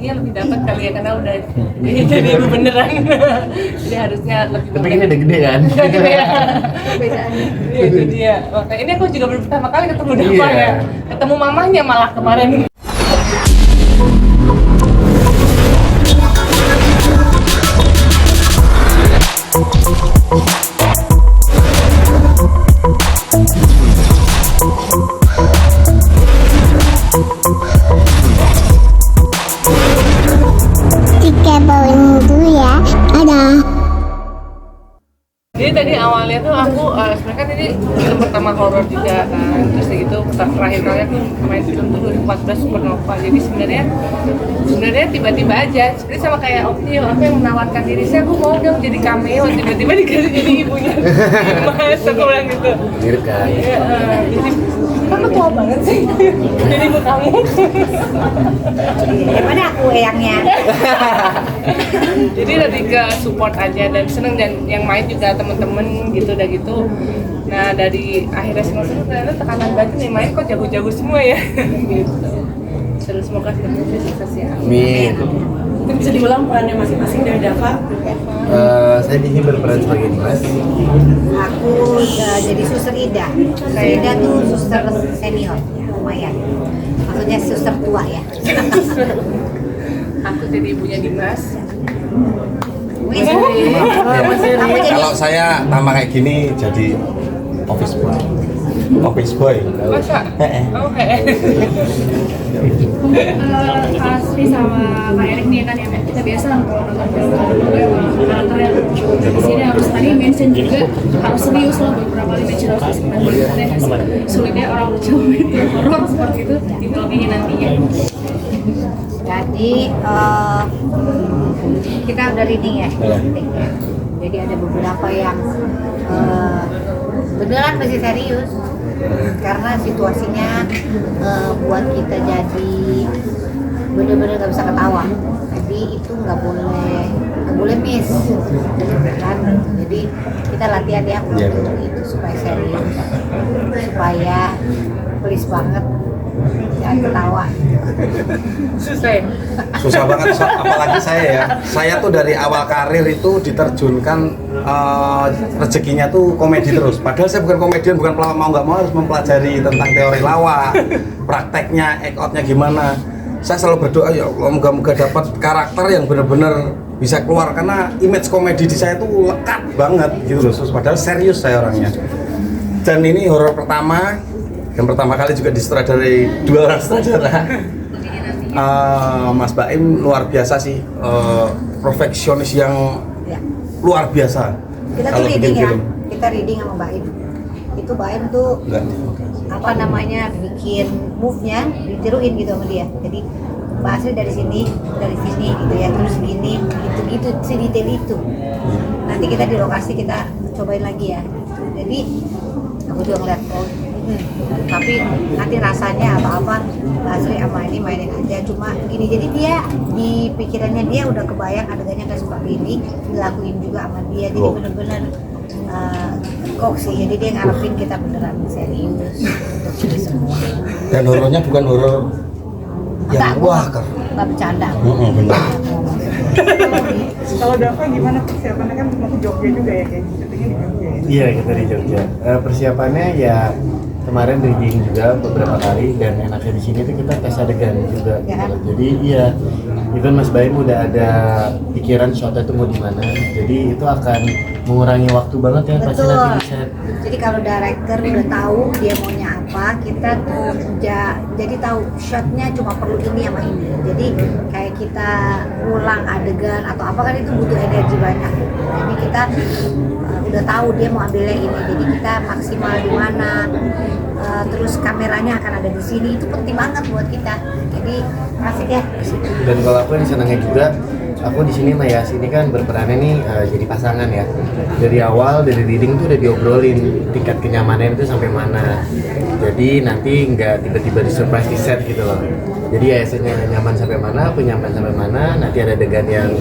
feelingnya lebih dapat kali ya karena udah jadi ibu beneran. Jadi harusnya lebih. Tapi ini udah gede kan? Gede ya. Perbedaannya. Iya itu dia. Makanya ini aku juga baru pertama kali ketemu Dava ya. Ketemu mamahnya malah kemarin. Jadi tadi awalnya tuh aku sebenarnya kan ini film pertama horor juga kan, terus gitu terakhir kali aku main film tuh 2014 Supernova. Jadi sebenarnya tiba-tiba aja, seperti sama kayak Optio, aku yang menawarkan diri saya, aku mau dong jadi cameo, tiba-tiba dikasih jadi ibunya. Mas, aku bilang gitu. Mirip kan? Iya, jadi kamu tua banget sih, jadi ibu kamu. Daripada aku eyangnya. Jadi lebih ke support aja dan seneng, dan yang main juga temen-temen gitu udah gitu. Nah dari akhirnya semua ternyata tekanan batin yang main kok jago-jago semua ya. Gitu. Terus semoga semuanya sukses ya. Amin. Mungkin bisa diulang perannya masing-masing dari Dava. Saya di sini berperan sebagai Dimas. Aku jadi suster Ida. Suster Ida tuh suster senior, ya, lumayan. Maksudnya suster tua ya. Aku jadi ibunya Dimas. Wih, Ya. Kalau saya tambah kayak gini jadi office boy. Masa? Oh, Asli sama Kak Erik nih kan ya, kita biasa kalau nonton film karakter yang di sini harus tadi mention juga harus serius loh, beberapa kali mention harus disebut. Sulitnya orang Jawa itu horor seperti itu di film ini nantinya. jadi kita udah reading ya. Jadi ada beberapa yang beneran masih serius karena situasinya buat kita jadi bener-bener nggak bisa ketawa. Jadi itu nggak boleh miss kan. Jadi kita latihan ya untuk itu supaya serius, supaya please banget jangan ketawa. Susah banget, apalagi saya tuh dari awal karir itu diterjunkan rezekinya tuh komedi terus. Padahal saya bukan komedian, bukan pelawak, mau nggak mau harus mempelajari tentang teori lawak, prakteknya, act out-nya gimana. Saya selalu berdoa ya Allah, moga-moga dapat karakter yang benar-benar bisa keluar, karena image komedi di saya tuh lekat banget gitu loh. Padahal serius saya orangnya. Dan ini horor pertama, yang pertama kali juga disutradarai dua orang sutradara. Mas Baim luar biasa sih, perfeksionis yang luar biasa. Kita tuh reading ya, kita reading sama Baim. Itu Baim tuh apa namanya, bikin move-nya ditiruin gitu sama dia. Jadi bahasnya dari sini gitu ya, terus gini, gitu sedetail itu. Nanti kita di lokasi kita cobain lagi ya. Jadi aku juga ngeliat tapi nanti rasanya apa-apa Basri sama ini mainin aja cuma gini. Jadi dia di pikirannya dia udah kebayang adegannya kayak seperti ini, dilakuin juga sama dia. Jadi bener-bener kok sih, jadi dia ngarepin kita beneran serius untuk ini semua. Dan horornya bukan horor yang wah kan, nggak bercanda. Benar. Kalau Dava gimana persiapannya, kan mau ke Jogja juga ya, kayak syutingnya di Jogja ya? Iya, kita di Jogja. Persiapannya ya kemarin reading juga beberapa kali, dan enaknya di sini tuh kita tes adegan juga. Ya. Jadi iya, even Mas Baim udah ada pikiran shotnya tuh mau di mana. Jadi itu akan mengurangi waktu banget ya pasti nanti di set. Jadi kalau director udah tahu dia maunya apa, kita tuh jadi tahu shotnya cuma perlu ini sama ini. Jadi kayak kita ulang adegan atau apa kan itu butuh energi banyak. Jadi kita udah tahu dia mau ambilnya ini, jadi kita maksimal di mana. Terus kameranya akan ada di sini, itu penting banget buat kita. Jadi asik ya. Dan kalau aku yang senangnya juga, aku di sini sama Yas ini kan berperannya nih jadi pasangan ya. Dari awal dari reading tuh udah diobrolin tingkat kenyamanan itu sampai mana. Jadi nanti nggak tiba-tiba di surprise di set gitu loh. Jadi ASN-nya nyaman sampai mana, aku nyaman sampai mana. Nanti ada adegan yang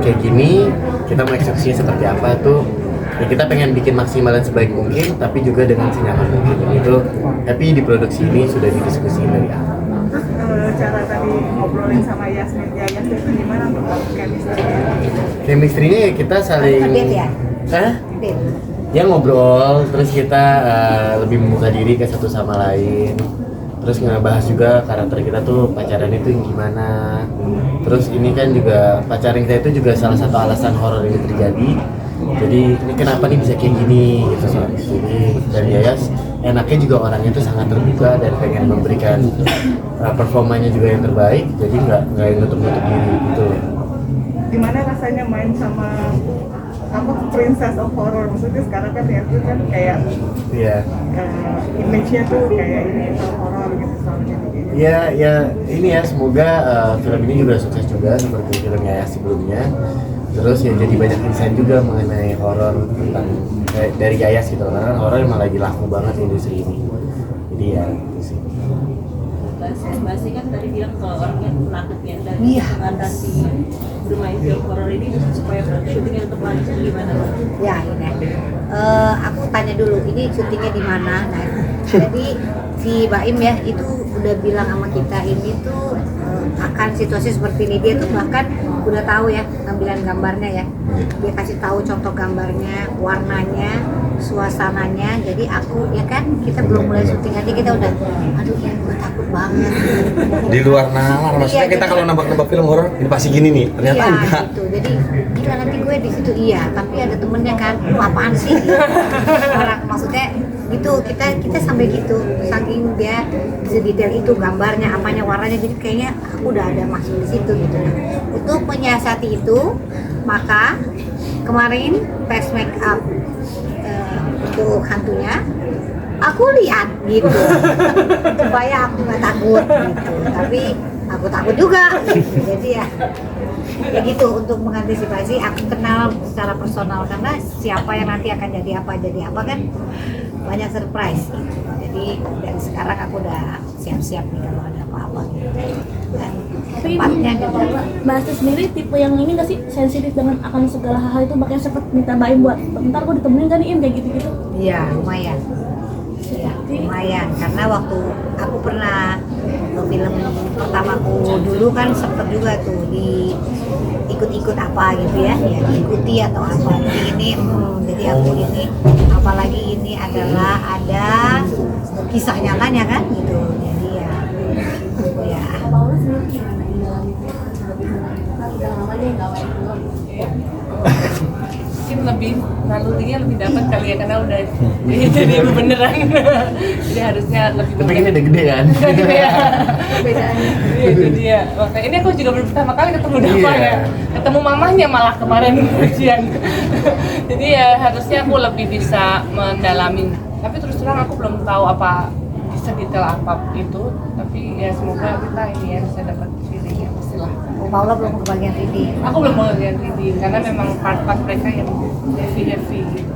kayak gini, kita mau eksekusinya seperti apa tuh. Ya kita pengen bikin maksimal dan sebaik mungkin, tapi juga dengan senyaman mungkin. Itu happy di produksi ini sudah didiskusiin dari awal. Terus cara tadi ngobrolin sama Yasmin Jaya biasa itu gimana untuk chemistry-nya? Chemistry-nya ya kita saling Ngedate ya? Hah? Date. Ya ngobrol, terus kita lebih membuka diri ke satu sama lain. Terus ngebahas juga karakter kita tuh pacaran itu yang gimana. Terus ini kan juga pacaran kita itu juga salah satu alasan horor ini terjadi. Jadi ini kenapa nih bisa kayak gini gitu soal itu. Dan Yayas enaknya juga orangnya tuh sangat terbuka dan pengen memberikan performanya juga yang terbaik. Jadi nggak yang nutup-nutup diri gitu. Gimana rasanya main sama princess of horror? Maksudnya sekarang kan ya itu kan kayak Iya. image-nya tuh kayak ini horror gitu soalnya. Ya ini ya semoga film ini juga sukses juga seperti film Yayas sebelumnya. Terus ya jadi banyak insight juga mengenai horor tentang dari Yayas gitu karena kan horor emang lagi laku banget di industri ini. Jadi ya gitu sih. Mbak Sih kan tadi bilang kalau orangnya penakut ya dan Iya. mengatasi bermain film horor ini supaya syutingnya tetap lancar gimana Mbak? Ya ini. Aku tanya dulu, ini syutingnya di mana? Nah, jadi si Baim ya itu udah bilang sama kita ini tuh akan situasi seperti ini. Dia tuh bahkan udah tahu ya tampilan gambarnya ya. Dia kasih tahu contoh gambarnya, warnanya, suasananya. Jadi aku ya kan kita belum mulai syuting aja kita udah, aduh ya gue takut banget. Di luar nalar, maksudnya Iya, kita gitu. kalau nembak-nembak film horor ini pasti gini nih, ternyata Iya enggak. gitu. Jadi gila nanti gue di situ iya, tapi ada temennya kan, lu apaan sih? Orang maksudnya gitu kita sampai gitu, saking dia sedetail itu gambarnya, apanya warnanya, jadi kayaknya aku udah ada masuk di situ gitu. Nah, untuk menyiasati itu, maka kemarin tes make up untuk hantunya aku lihat gitu supaya aku nggak takut gitu, tapi aku takut juga gitu. Jadi ya gitu, untuk mengantisipasi aku kenal secara personal karena siapa yang nanti akan jadi apa kan banyak surprise gitu. Jadi dari sekarang aku udah siap-siap nih kalau ada apa-apa gitu. Dan Tapi tempatnya ini juga Mbak Asti sendiri tipe yang ini nggak sih sensitif dengan akan segala hal itu, makanya sempat minta Baim buat bentar gue ditemenin kan Im kayak gitu-gitu. iya lumayan. Iya, lumayan karena waktu aku pernah film pertamaku dulu kan sempet juga tuh di ikut-ikut apa gitu ya diikuti atau apa. Jadi ini jadi aku ini apalagi ini adalah ada kisah nyatanya kan gitu. Jadi ya Mungkin lebih nalurinya lebih dapat kali ya karena udah jadi beneran. Jadi harusnya lebih Tapi ini udah gede kan? Iya. Iya itu dia. Makanya ini aku juga baru pertama kali ketemu Dava Iya. ya. Ketemu mamahnya malah kemarin ujian. Jadi ya harusnya aku lebih bisa mendalami. Tapi terus terang aku belum tahu apa sedetail apa itu. Tapi ya semoga kita ini ya bisa dapat feeling ya pastilah. Paula belum ke bagian reading. Aku belum mau lihat reading karena memang part-part mereka yang heavy gitu.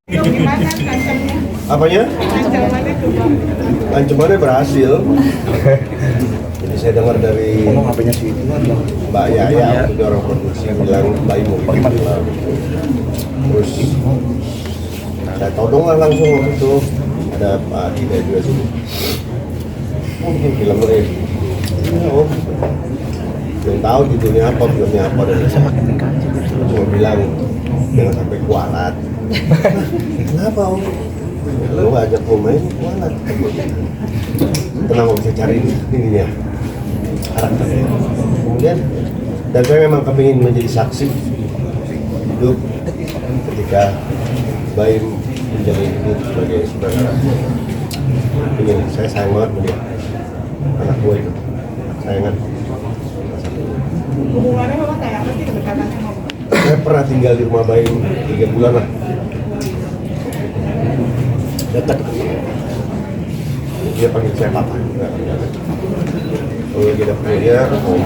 Gimana kancamnya? Apanya? Ancamannya coba. Ancamannya berhasil. Jadi saya dengar dari HP-nya si itu kan Mbak Yaya, itu orang produksi bilang Baim mau bikin film. Terus saya todong lah langsung waktu itu ada Pak Ida juga sini. Mungkin filmnya ya, om. Belum tahu judulnya apa, filmnya apa dan cuma bilang jangan sampai kualat. Kenapa om? Lo nggak ajak gue main kualat. Kenapa bisa cari ininya karakternya? Kemudian dan saya memang kepingin menjadi saksi hidup ketika Baim menjalani hidup sebagai saudara. Ingin saya sayang banget sama dia, anak gue itu sayangan. Hubungannya memang kayak apa sih kedekatannya sama Saya pernah tinggal di rumah Baim 3 bulan lah. Dekat. Dia panggil saya papa. Kalau lagi ada dia, om.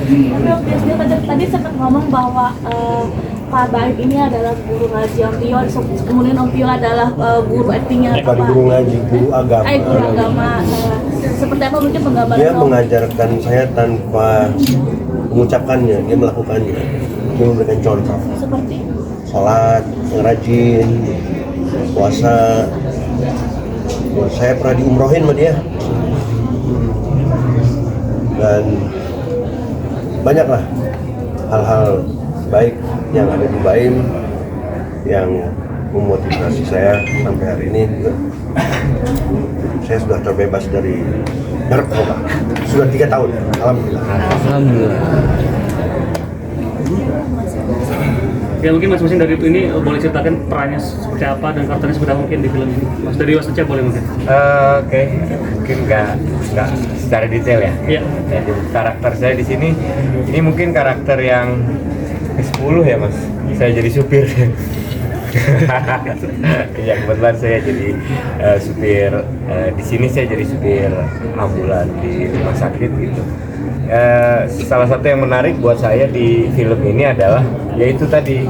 Tapi waktu SD tadi sempat ngomong bahwa Pak Baim ini adalah guru ngaji Om Tio, kemudian Om Tio adalah guru aktingnya Bukan guru ngaji, guru agama. Guru agama. Seperti apa mungkin penggambaran Dia Om? mengajarkan saya tanpa mengucapkannya, dia melakukannya. Dia memberikan contoh. Seperti Sholat, yang rajin, puasa. Saya pernah diumrohin sama dia. dan banyaklah hal-hal baik yang ada di Baim yang memotivasi saya sampai hari ini. Saya sudah terbebas dari narkoba sudah 3 tahun, alhamdulillah. Ya mungkin masing-masing dari ini boleh ceritakan perannya seperti apa dan karakternya seperti apa mungkin di film ini. Mas dari Mas Eca boleh mungkin. Oke, mungkin nggak secara detail ya. Iya. Ya, karakter saya di sini ini mungkin karakter yang ke-10 ya Mas. Saya jadi supir. Ya kebetulan saya jadi supir di sini saya jadi supir ambulan di rumah sakit gitu. Salah satu yang menarik buat saya di film ini adalah yaitu tadi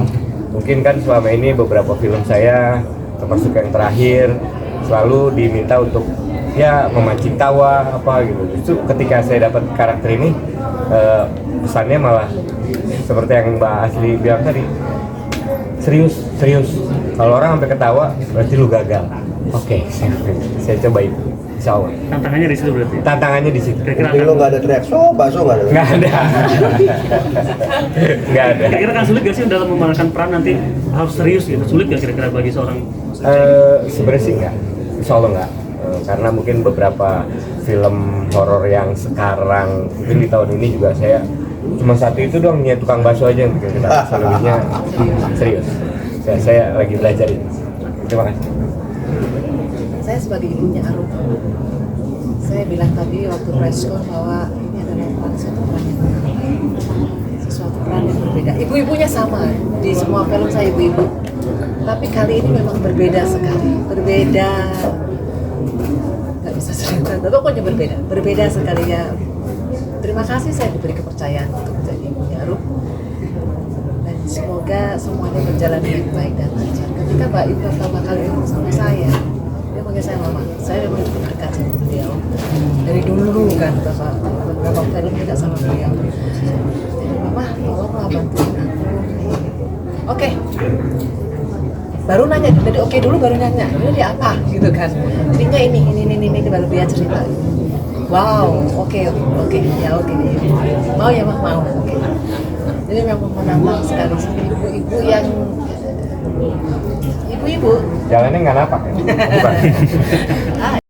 mungkin kan selama ini beberapa film saya termasuk yang terakhir selalu diminta untuk ya memancing tawa apa gitu. Justru ketika saya dapat karakter ini pesannya malah seperti yang Mbak Asli bilang tadi, serius. Kalau orang sampai ketawa berarti lu gagal. Oke, saya coba itu. Insya Allah. Tantangannya di situ berarti. Tantangannya di situ. Mungkin lo nggak ada teriak, bakso nggak ada. Nggak ada. Nggak ada. Kira-kira kan sulit gak sih dalam memerankan peran nanti harus serius gitu? Sulit gak kira-kira bagi seorang? Sebenarnya sih nggak. Insya Allah nggak. Karena mungkin beberapa film horor yang sekarang mungkin di tahun ini juga saya cuma satu itu doang, niat tukang bakso aja yang bikin kita. Selebihnya serius. Saya lagi belajar ini. Terima kasih. Saya sebagai ibunya Arum, saya bilang tadi waktu preskon bahwa ini adalah sesuatu peran yang berbeda. Ibu-ibunya sama di semua film saya ibu-ibu, tapi kali ini memang berbeda sekali, berbeda. Nggak bisa cerita, tapi pokoknya berbeda sekali ya. Terima kasih saya diberi kepercayaan untuk menjadi ibunya Arum, dan semoga semuanya berjalan dengan baik dan lancar. Ketika Mbak Ibu pertama kali ngomong sama saya saya mama, saya memang cukup dekat sama beliau dari dulu kan, beberapa film juga sama beliau. Jadi mama, tolonglah bantuin aku. Oke. Baru nanya, jadi oke dulu baru nanya, ini dia apa gitu kan? Jadi enggak ini baru dia cerita. Wow, oke, ya oke. Mau ya mah mau, oke. Jadi memang menantang sekali ibu-ibu yang ibu-ibu jalannya nggak napak ya? Bukan.